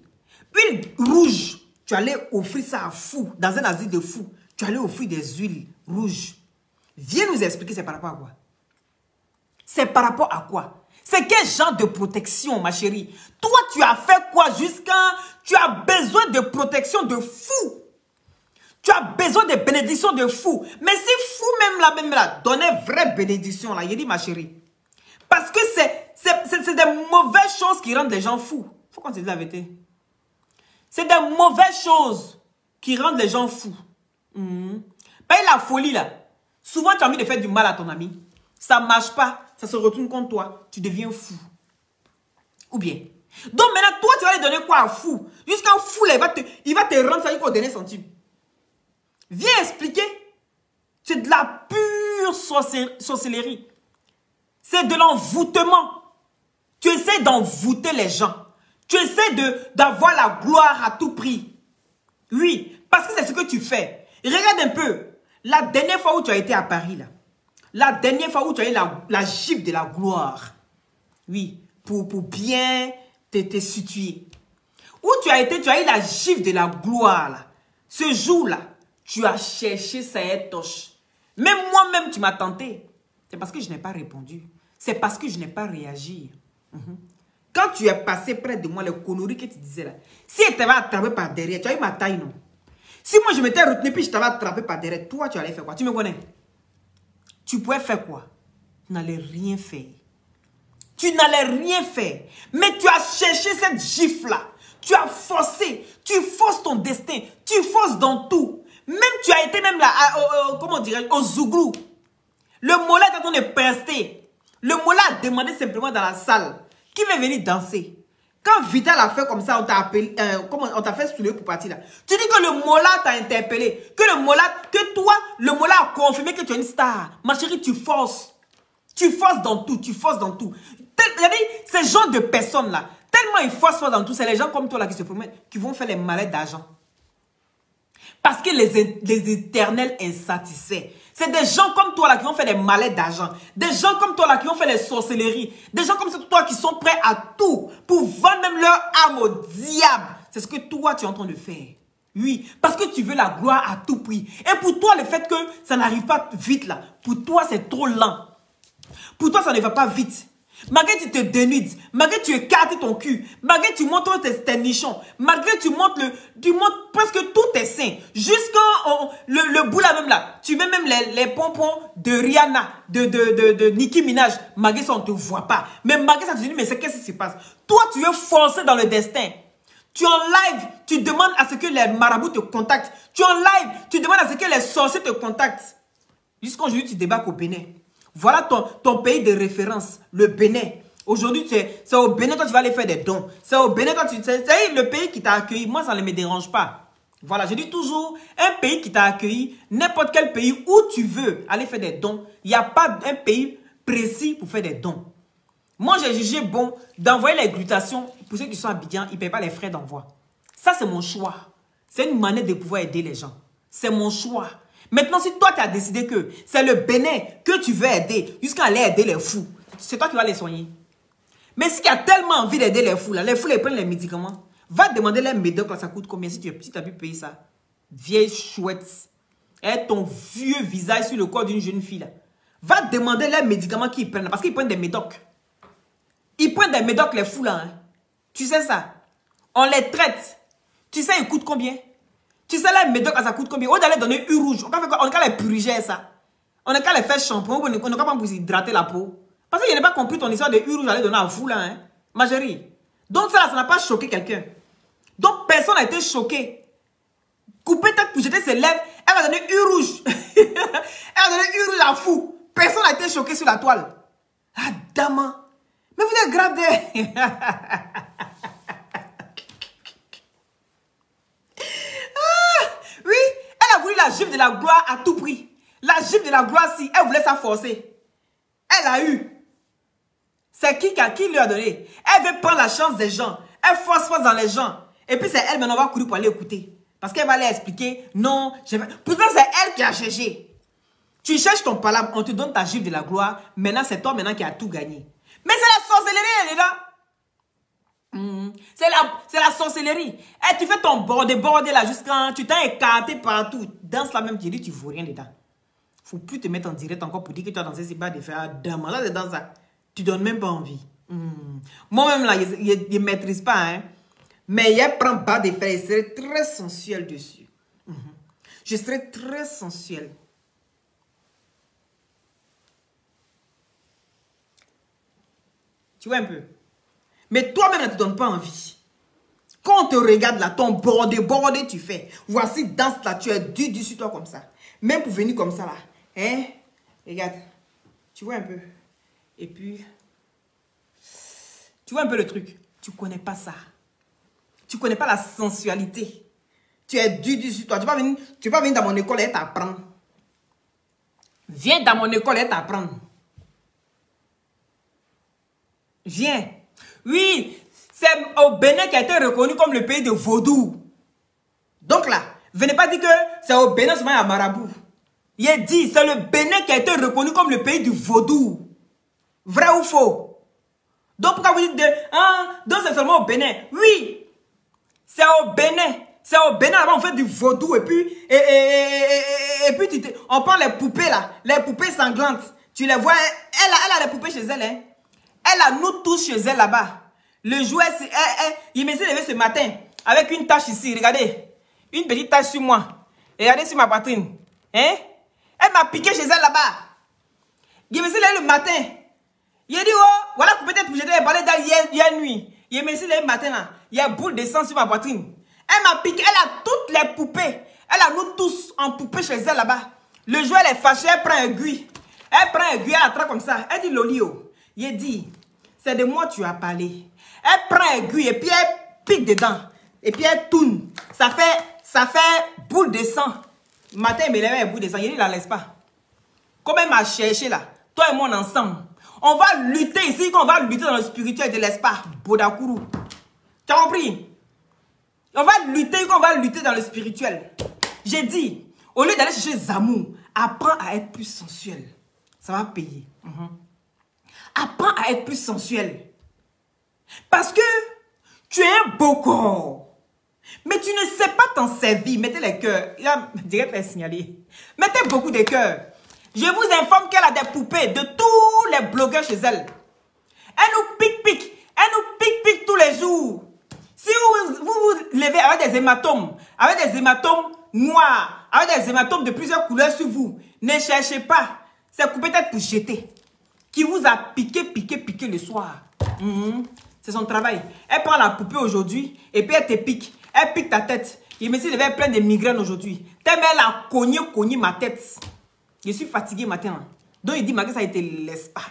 rouge. Tu allais offrir ça à fou, dans un asile de fou. Tu allais offrir des huiles rouges. Viens nous expliquer, c'est par rapport à quoi? C'est par rapport à quoi? C'est quel genre de protection, ma chérie? Toi, tu as fait quoi jusqu'à... Tu as besoin de protection de fou. Tu as besoin de bénédiction de fou. Mais si fou même là, donnait vraie bénédiction, là, il dit, ma chérie. Parce que c'est des mauvaises choses qui rendent les gens fous. Il faut qu'on se dise la vérité. C'est des mauvaises choses qui rendent les gens fous. Pas la folie là. Souvent tu as envie de faire du mal à ton ami. Ça ne marche pas. Ça se retourne contre toi. Tu deviens fou. Ou bien. Donc maintenant toi tu vas lui donner quoi à fou? Jusqu'à fou là, il va te rendre ça jusqu'au dernier centime. Viens expliquer. C'est de la pure sorcellerie. C'est de l'envoûtement. Tu essaies d'envoûter les gens. Tu essaies d'avoir la gloire à tout prix. Oui, parce que c'est ce que tu fais. Regarde un peu. La dernière fois où tu as été à Paris, là. La dernière fois où tu as eu la gifle de la gloire. Oui, pour bien te situer. Où tu as eu la gifle de la gloire, là. Ce jour-là, tu as cherché Sayetoche. Même moi-même, tu m'as tenté. C'est parce que je n'ai pas répondu. C'est parce que je n'ai pas réagi. Quand tu es passé près de moi, les conneries que tu disais là, si elle t'avait attrapé par derrière, tu as eu ma taille, non? Si moi je m'étais retenu puis je t'avais attrapé par derrière, toi tu allais faire quoi? Tu me connais? Tu pouvais faire quoi? Tu n'allais rien faire. Tu n'allais rien faire. Mais tu as cherché cette gifle-là. Tu as forcé. Tu forces ton destin. Tu forces dans tout. Même tu as été même là, comment dirais-je, au Zouglou. Le mollah est en train de prester. Le mollah a demandé simplement dans la salle. Qui veut venir danser? Quand Vital a fait comme ça, on t'a appelé, on t'a fait soulever pour partir là. Tu dis que le mollah t'a interpellé. Que toi, le mollah a confirmé que tu es une star. Ma chérie, tu forces. Tu forces dans tout, tu forces dans tout. Ces gens de personnes là, tellement ils forcent dans tout, c'est les gens comme toi là qui se promettent, qui vont faire les malais d'argent. Parce que les éternels insatisfaits, c'est des gens comme toi là qui vont faire des malais d'argent. Des gens comme toi là qui vont faire les sorcelleries. Des gens comme toi qui sont prêts à tout pour vendre même leur âme au diable. C'est ce que toi tu es en train de faire. Oui, parce que tu veux la gloire à tout prix. Et pour toi, le fait que ça n'arrive pas vite là, pour toi c'est trop lent. Pour toi, ça ne va pas vite. Malgré tu te dénudes, malgré tu écartes ton cul, malgré tu montres tes nichons, malgré tu montres presque tous tes seins, jusqu'en le bout là même là, tu mets même les pompons de Rihanna, de Nicki Minaj, malgré ça on ne te voit pas. Mais malgré ça tu te dis, mais qu'est-ce qui se passe? Toi tu es forcé dans le destin. Tu en live, tu demandes à ce que les marabouts te contactent. Tu en live, tu demandes à ce que les sorciers te contactent. Jusqu'aujourd'hui tu débarques au Bénin. Voilà ton pays de référence, le Bénin. Aujourd'hui, c'est au Bénin quand tu vas aller faire des dons. C'est au Bénin quand c'est le pays qui t'a accueilli. Moi, ça ne me dérange pas. Voilà, je dis toujours, un pays qui t'a accueilli, n'importe quel pays où tu veux aller faire des dons, il n'y a pas un pays précis pour faire des dons. Moi, j'ai jugé bon d'envoyer les glutations. Pour ceux qui sont à Abidjan, ils ne payent pas les frais d'envoi. Ça, c'est mon choix. C'est une manière de pouvoir aider les gens. C'est mon choix. Maintenant, si toi, tu as décidé que c'est le Bénin que tu veux aider, jusqu'à aller aider les fous, c'est toi qui vas les soigner. Mais si tu as tellement envie d'aider les fous, ils prennent les médicaments. Va demander les médocs, ça coûte combien si tu as pu payer ça. Vieille chouette. Et ton vieux visage sur le corps d'une jeune fille. Là. Va demander les médicaments qu'ils prennent, parce qu'ils prennent des médocs. Ils prennent des médocs, les fous là. Hein. Tu sais ça. On les traite. Tu sais, ils coûtent combien? Tu sais, les médocs, ça coûte combien? On d'aller donner une rouge. On n'a qu'à les purger, ça. On n'a qu'à les faire shampoing. On n'a qu'à pas hydrater la peau. Parce que je n'ai pas compris ton histoire de une rouge, aller donner à vous, là. Hein? Ma chérie. Donc, ça n'a pas choqué quelqu'un. Donc, personne n'a été choqué. Couper tête pour jeter ses lèvres, elle va donner une rouge. Elle va donner une rouge à fou. Personne n'a été choqué sur la toile. Ah, dame. Mais vous êtes grave de... Oui, elle a voulu la gifle de la gloire à tout prix. La gifle de la gloire, si elle voulait ça forcer. Elle a eu. C'est qui lui a donné? Elle veut prendre la chance des gens. Elle force dans les gens. Et puis c'est elle maintenant va courir pour aller écouter. Parce qu'elle va aller expliquer. Non, pourtant c'est elle qui a cherché. Tu cherches ton palabre, on te donne ta gifle de la gloire. Maintenant c'est toi maintenant qui as tout gagné. Mais c'est la sorcellerie, elle est là. C'est la sorcellerie. Et tu fais ton bordé là jusqu'à... Tu t'as écarté partout. Danse la même, tu dis, tu ne vaux rien dedans. Faut plus te mettre en direct encore pour dire que tu as dansé, c'est pas de faire dame. Là, c'est dans ça. Tu donnes même pas envie. Moi-même, là, il ne maîtrise pas. Hein. Mais il prend bas des frères. Il serait très sensuel dessus. Je serais très sensuel. Tu vois un peu? Mais toi-même, ne te donne pas envie. Quand on te regarde là, ton bordé, tu fais. Voici, danse là, tu es du sur toi comme ça. Même pour venir comme ça là. Hein? Regarde. Tu vois un peu? Et puis, tu vois un peu le truc? Tu ne connais pas ça. Tu ne connais pas la sensualité. Tu es du sur toi. Tu ne vas pas venir dans mon école et t'apprendre. Viens dans mon école et t'apprendre. Viens. Oui, c'est au Bénin qui a été reconnu comme le pays de vaudou. Donc là, venez pas dire que c'est au Bénin seulement à Marabout. Il est dit, c'est le Bénin qui a été reconnu comme le pays du vaudou. Vrai ou faux? Donc pourquoi vous dites donc c'est seulement au Bénin? Oui, c'est au Bénin. C'est au Bénin, là-bas, on fait du vaudou et puis, on prend les poupées là, les poupées sanglantes. Tu les vois, elle a les poupées chez elle. Hein. Elle a nous tous chez elle là-bas. Le jouet, il me s'est levé ce matin avec une tache ici, regardez. Une petite tache sur moi. Regardez sur ma poitrine. Hein? Elle m'a piqué chez elle là-bas. Il me s'est levé le matin. Il a dit, oh, voilà peut-être que j'étais parlé hier nuit. Il me s'est levé le matin là. Il y a boule de sang sur ma poitrine. Elle m'a piqué, elle a toutes les poupées. Elle a nous tous en poupée chez elle là-bas. Le jouet, elle est fâchée, elle prend un aiguille. Elle prend un aiguille, elle attrape comme ça. Elle dit, Lolio, il dit, c'est de moi tu as parlé. Elle prend un aiguille et puis elle pique dedans. Et puis elle tourne. Ça fait boule de sang. Le matin, il me lève une boule de sang. Il dit, la laisse pas. Comme elle m'a cherché là, toi et moi ensemble. On va lutter ici, qu'on va lutter dans le spirituel, ne laisse pas. Bodakuru. Tu as compris? On va lutter, qu'on va lutter dans le spirituel. J'ai dit, au lieu d'aller chercher Zamou, apprends à être plus sensuel. Ça va payer. Apprends à être plus sensuel. Parce que tu es un beau corps. Mais tu ne sais pas t'en servir. Mettez les cœurs. Il a direct à signaler. Mettez beaucoup de cœurs. Je vous informe qu'elle a des poupées de tous les blogueurs chez elle. Elle nous pique. Elle nous pique tous les jours. Si vous levez avec des hématomes noirs, avec des hématomes de plusieurs couleurs sur vous, ne cherchez pas. C'est peut-être pour jeter. Qui vous a piqué le soir. C'est son travail. Elle prend la poupée aujourd'hui et puis elle te pique. Elle pique ta tête. Il me dit qu'elle avait plein de migraines aujourd'hui. Tellement elle a cogné ma tête. Je suis fatigué maintenant. Donc il dit, Magué, ça ne te laisse pas.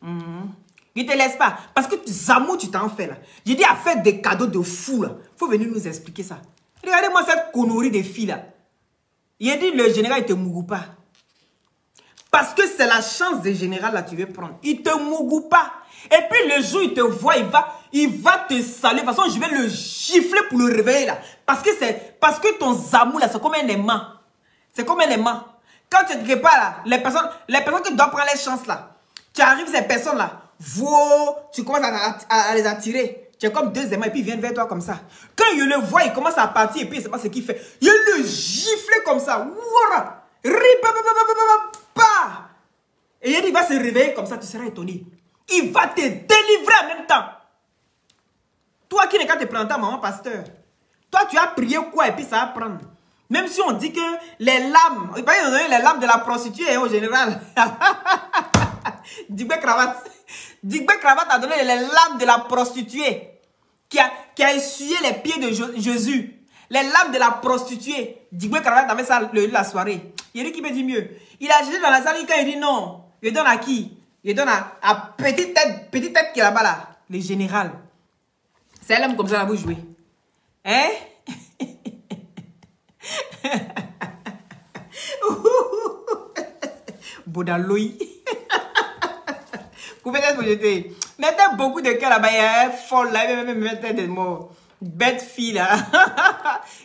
Il ne te laisse pas. Parce que Zamou, tu t'en fais là. J'ai dit à faire des cadeaux de fou là. Il faut venir nous expliquer ça. Regardez-moi cette connerie de filles là. Il a dit, le général, il ne te mougou pas. Parce que c'est la chance des généraux là tu veux prendre. Il ne te mougou pas. Et puis le jour il te voit, il va te saluer. De toute façon, je vais le gifler pour le réveiller là. Parce que ton Zamou là, c'est comme un aimant. C'est comme un aimant. Quand tu te prépares là, les personnes qui doivent prendre les chances là, tu arrives ces personnes là, tu commences à les attirer. Tu es comme deux aimants et puis ils viennent vers toi comme ça. Quand il le voit, il commence à partir et puis il ne sait pas ce qu'il fait. Il le gifle comme ça. Et il va se réveiller comme ça, tu seras étonné. Il va te délivrer en même temps. Toi qui n'es qu'à te planter à maman pasteur. Toi tu as prié quoi et puis ça va prendre. Même si on dit que les lames, il va y donner les lames de la prostituée au général. Digbe Cravate a donné les lames de la prostituée qui a essuyé les pieds de Jésus. Les lames de la prostituée. Digbe Cravate avait ça la soirée. Il dit qui me dit mieux. Il a cherché dans la salle quand il dit non. Il donne à qui? Il donne à petite tête qui est là-bas là. Le général. C'est elle comme ça là vous jouez. Hein? Bodaloï. Vous peut-être vous jeter. Mettez beaucoup de cœur là-bas. Il y a folle là. Même mettez des mots. Bête fille là.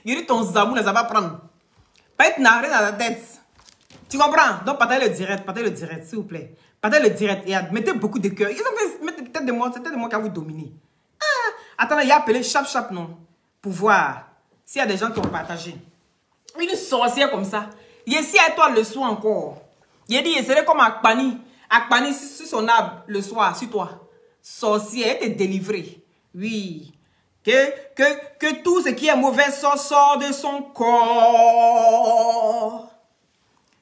Il dit ton Zamou là, ça va prendre. Pas être narré dans la tête. Tu comprends? Donc partez le direct, s'il vous plaît. Partez le direct. Mettez beaucoup de cœur. Ils ont fait mettre peut-être de moi. C'est peut-être de moi qui a vous dominer. Attendez, il y a appelé Chap non. Pour voir s'il y a des gens qui ont partagé. Une sorcière comme ça. Il est ici à toi le soir encore. Il a dit, il serait comme Akpani. Akpani sur son arbre le soir, sur toi. Sorcière, elle est délivrée. Oui. Que tout ce qui est mauvais sort de son corps.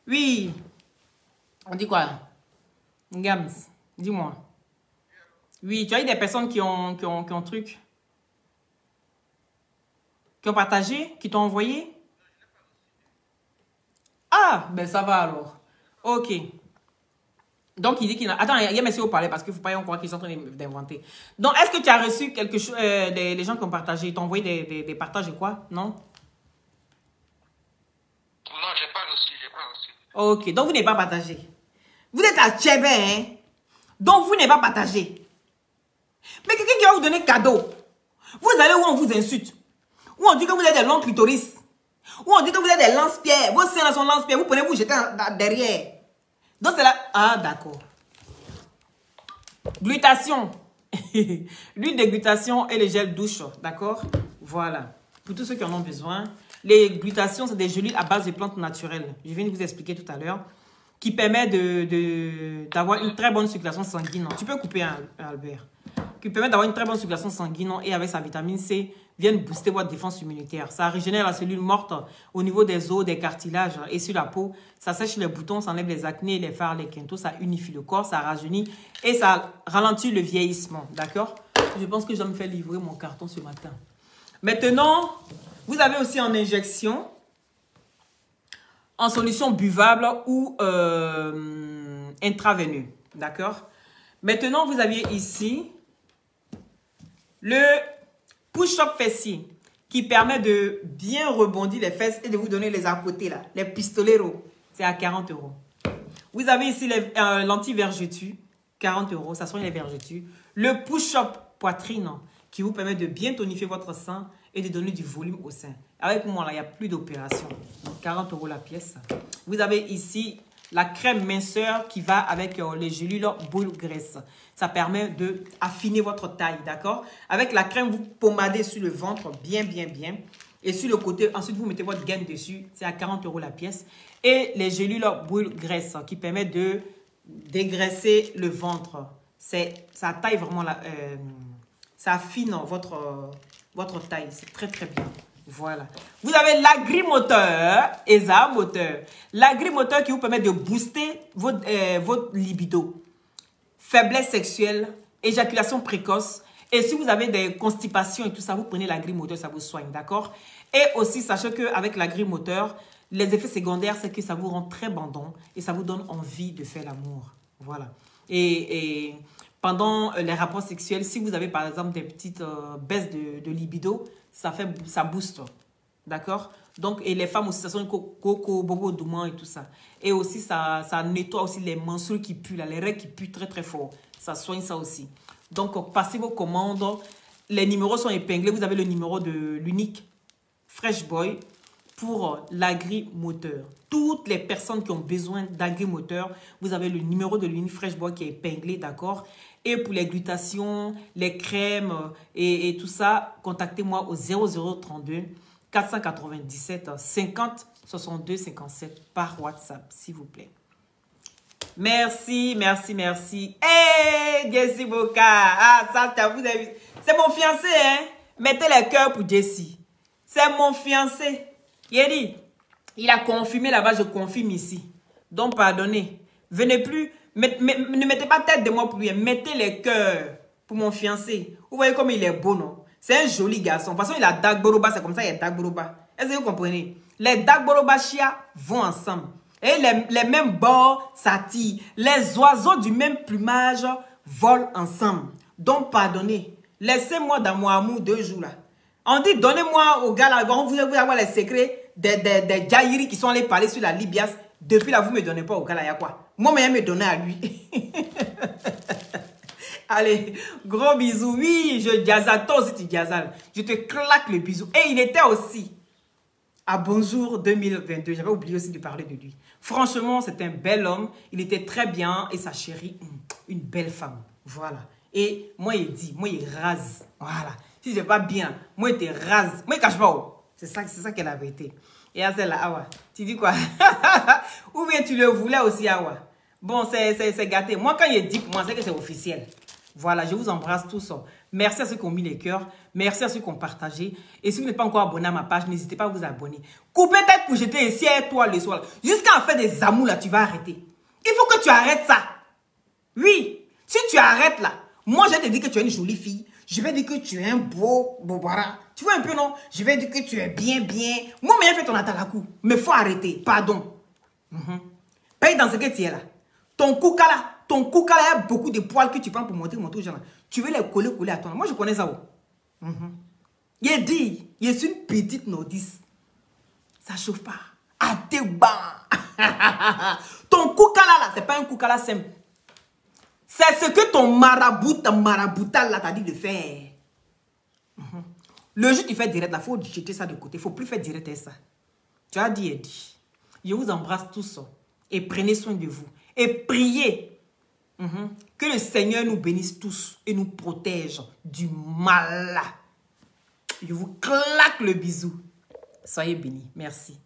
Oui. On dit quoi? Gams, dis-moi. Oui, tu as eu des personnes qui ont truc. Qui ont partagé, qui t'ont envoyé. Ah, ben ça va alors. Ok. Donc, il dit qu'il a... Attends, il y a monsieur au parler parce qu'il ne faut pas croire qu'ils sont en train d'inventer. Donc, est-ce que tu as reçu quelque chose... les gens qui ont partagé, ils t'ont envoyé des partages et quoi? Non? Non, je n'ai pas reçu. Ok, donc vous n'avez pas partagé. Vous êtes à Tchébé, hein? Donc, vous n'avez pas partagé. Mais quelqu'un qui va vous donner cadeau. Vous allez où on vous insulte. Où on dit que vous êtes des longs clitoris. Où on dit que vous êtes des lance-pierres. Vos seins sont lance-pierres. Vous prenez, vous jetez derrière. Donc c'est là. Ah, d'accord. Glutation. L'huile de glutation et le gel douche. D'accord? Voilà. pour tous ceux qui en ont besoin. Les glutations, c'est des gélules à base de plantes naturelles. Je viens de vous expliquer tout à l'heure. Qui permet d'avoir une très bonne circulation sanguine. Tu peux couper, Albert. Qui permet d'avoir une très bonne circulation sanguine et avec sa vitamine C, viennent booster votre défense immunitaire. Ça régénère la cellule morte au niveau des os, des cartilages et sur la peau. Ça sèche les boutons, ça enlève les acnés, les fards, les quintos. Ça unifie le corps, ça rajeunit et ça ralentit le vieillissement. D'accord? Je pense que je dois me faire livrer mon carton ce matin. Maintenant, vous avez aussi en injection, en solution buvable ou intraveineux. D'accord? Maintenant, vous aviez ici le push-up fessier qui permet de bien rebondir les fesses et de vous donner les à côté là, les pistoleros. C'est à 40 €. Vous avez ici l'anti-vergeture, 40 €, ça soigne les vergetures. Le push-up poitrine qui vous permet de bien tonifier votre sein et de donner du volume au sein. Avec moi, là, il n'y a plus d'opération. 40 € la pièce. Vous avez ici la crème minceur qui va avec les gélules boule graisse. Ça permet d'affiner votre taille, d'accord? Avec la crème, vous pommadez sur le ventre bien, bien, bien. Et sur le côté, ensuite, vous mettez votre gaine dessus. C'est à 40 € la pièce. Et les gélules boule graisse qui permettent de dégraisser le ventre. Ça taille vraiment, ça affine votre taille. C'est très, très bien. Voilà. Vous avez l'agrimoteur, ESA moteur. L'agrimoteur qui vous permet de booster votre libido. Faiblesse sexuelle, éjaculation précoce. Et si vous avez des constipations et tout ça, vous prenez l'agrimoteur, ça vous soigne, d'accord? Et aussi, sachez qu'avec l'agrimoteur, les effets secondaires, c'est que ça vous rend très bandant et ça vous donne envie de faire l'amour. Voilà. Et pendant les rapports sexuels, si vous avez par exemple des petites baisses de libido, ça booste. D'accord? Donc, et les femmes aussi, ça sent coco, bobo, douman et tout ça. Et aussi, ça nettoie aussi les menstrues qui puent, là, les règles qui puent très très fort. Ça soigne ça aussi. Donc, passez vos commandes. Les numéros sont épinglés. Vous avez le numéro de l'unique Fresh Boy pour l'agrimoteur. Toutes les personnes qui ont besoin d'agrimoteur, vous avez le numéro de l'unique Fresh Boy qui est épinglé, d'accord? Et pour les glutations, les crèmes et tout ça, contactez-moi au 0032 497 50 62 57 par WhatsApp, s'il vous plaît. Merci, merci, merci. Hey, Jessie Boka. Ah, ça, vous avez vu. C'est mon fiancé, hein? Mettez les cœurs pour Jessie. C'est mon fiancé. Il a dit, il a confirmé là-bas, je confirme ici. Donc, pardonnez. Venez plus. Ne mettez pas tête de moi pour lui. Mettez les cœurs pour mon fiancé. Vous voyez comme il est beau, non? C'est un joli garçon. De toute façon, il a Dagboroba. C'est comme ça, il est Dagboroba. Est-ce que vous comprenez? Les Dagboroba Chia vont ensemble. Et les mêmes bords s'attirent. Les oiseaux du même plumage volent ensemble. Donc, pardonnez. Laissez-moi dans mon amour 2 jours là. On dit, donnez-moi au gars là. Vous allez avoir les secrets des Jairi qui sont allés parler sur la Libias. Depuis là, vous ne me donnez pas au gars là. Il y a quoi? Moi, je me donner à lui. Allez, gros bisous. Oui, je diazale. Toi aussi, tu diazales. Je te claque le bisou. Et il était aussi à Bonjour 2022. J'avais oublié aussi de parler de lui. Franchement, c'est un bel homme. Il était très bien. Et sa chérie, une belle femme. Voilà. Et moi, il dit, moi, il rase. Voilà. Si c'est pas bien, moi, il te rase. Moi, il cache pas. C'est ça qu'elle avait été. Et à celle-là, Awa, tu dis quoi? Ou bien tu le voulais aussi, Awa? Bon, c'est gâté. Moi, quand il dit pour moi, c'est que c'est officiel. Voilà, je vous embrasse tous. Merci à ceux qui ont mis les cœurs. Merci à ceux qui ont partagé. Et si vous n'êtes pas encore abonné à ma page, n'hésitez pas à vous abonner. Coupez tête pour jeter ici à toi le soir. Jusqu'à en faire des amours, là, tu vas arrêter. Il faut que tu arrêtes ça. Oui. Si tu arrêtes là, moi, je vais te dire que tu es une jolie fille. Je vais dire que tu es un beau bobara. Tu vois un peu, non? Je vais dire que tu es bien, bien. Moi, mais j'ai fait ton atalakou. Mais il faut arrêter. Pardon. Paye dans ce que tu es là. Ton koukala, il y a beaucoup de poils que tu prends pour monter aux gens. Tu veux les coller à toi. Moi, je connais ça. Il dit, il est une petite notice. Ça ne chauffe pas. À tes bas. Ton koukala là, c'est pas un koukala simple. C'est ce que ton maraboutal là t'a dit de faire. Le jour tu fais direct là, il faut jeter ça de côté. Il ne faut plus faire direct ça. Tu as dit et dit. Je vous embrasse tous et prenez soin de vous. Et priez que le Seigneur nous bénisse tous et nous protège du mal. Je vous claque le bisou. Soyez bénis. Merci.